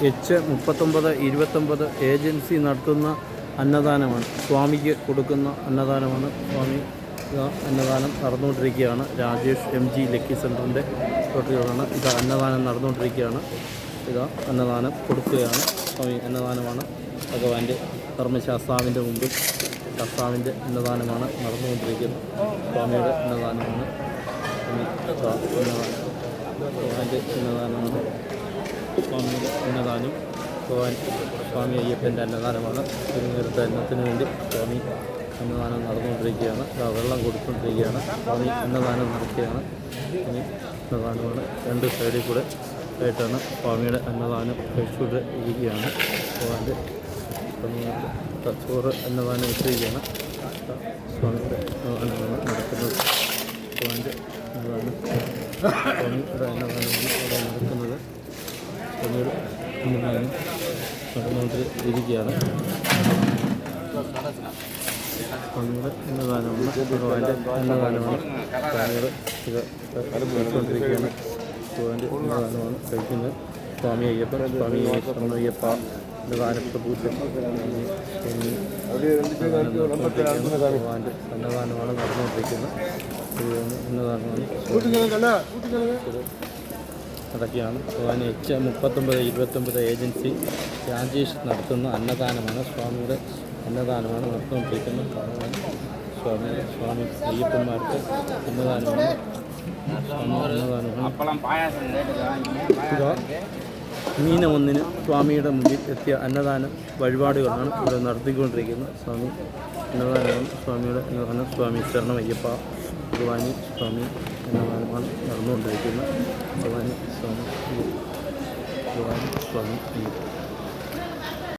H3929 agency നടത്തുന്ന അന്നദാനമാണ്. സ്വാമിക്ക് കൊടുക്കുന്ന അന്നദാനമാണ്. സ്വാമി അന്നദാനം നടന്നുകൊണ്ടിരിക്കുകയാണ്. രാജേഷ് MG ലക്കി സെൻറ്ററിൻ്റെ തൊട്ടിലാണ് ഇത് അന്നദാനം നടന്നുകൊണ്ടിരിക്കുകയാണ്. അന്നദാനം കൊടുക്കുകയാണ്. സ്വാമി അന്നദാനമാണ്. ഭഗവാന്റെ ധർമ്മശാസ്താവിൻ്റെ മുമ്പിൽ ശാസ്താവിൻ്റെ അന്നദാനമാണ് നടന്നുകൊണ്ടിരിക്കുന്നത്. സ്വാമിയുടെ അന്നദാനമാണ്. ഭഗവാന്റെ അന്നദാനമാണ്. സ്വാമിയുടെ അന്നദാനം സ്വാമി അയ്യപ്പൻ്റെ അന്നദാനമാണ്. ഒരു നേരത്തെ അന്നത്തിന് വേണ്ടി സ്വാമി അന്നദാനം നടന്നുകൊണ്ടിരിക്കുകയാണ്. വെള്ളം കൊടുത്തുകൊണ്ടിരിക്കുകയാണ്. സ്വാമി അന്നദാനം നടക്കുകയാണ്. സ്വാമി അന്നദാനമാണ്. രണ്ട് സൈഡിൽ കൂടെ ആയിട്ടാണ് സ്വാമിയുടെ അന്നദാനം കഴിച്ചുകൊണ്ട് ഇരിക്കുകയാണ്. ഭഗവാന്റെ ചോറ് അന്നദാനം വെച്ചിരിക്കുകയാണ്. സ്വാമിയുടെ അന്നദാനമാണ് നടക്കുന്നത്. ഭഗവാന്റെ അന്നദാനം സ്വാമിയുടെ അന്നദാനമാണ് അവിടെ നടക്കുന്നത്. സ്വാമിയുടെ അന്നദാനം നടന്നുകൊണ്ടിരിക്കുകയാണ്. സ്വാമിയുടെ അന്നദാനമാണ്. ഭഗവാന്റെ അന്നദാനമാണ്. സ്വാമിയുടെ ഇത് കഴിച്ചുകൊണ്ടിരിക്കുകയാണ്. ഭഗവാന്റെ അന്നദാനമാണ് കഴിക്കുന്നത്. സ്വാമി അയ്യപ്പൻ, സ്വാമി അയ്യപ്പ അന്നദാനപ്രഭൂഷൻ ഭഗവാന്റെ അന്നദാനമാണ് നടന്നുകൊണ്ടിരിക്കുന്നത്. അന്നദാനമാണ് നടക്കുകയാണ്. ഭഗവാൻ H3929 ഏജൻസി രാജേഷ് നടത്തുന്ന അന്നദാനമാണ്. സ്വാമിയുടെ അന്നദാനമാണ് നടത്തുകൊണ്ടിരിക്കുന്നത്. സ്വാമി അയ്യപ്പന്മാർക്ക് അന്നദാനമാണ്. മീന 1 സ്വാമിയുടെ മുമ്പിൽ എത്തിയ അന്നദാന വഴിപാടുകളാണ് ഇവിടെ നടത്തിക്കൊണ്ടിരിക്കുന്നത്. സ്വാമി അന്നദാനമാണ്. സ്വാമിയുടെ അന്നദാനം. സ്വാമി ശരണമയ്യപ്പ ഭഗവാനി സ്വാമി അന്നദാനമാണ് നടന്നുകൊണ്ടിരിക്കുന്നത്. ഭഗവാനി സ്വാമി അയ്യപ്പ.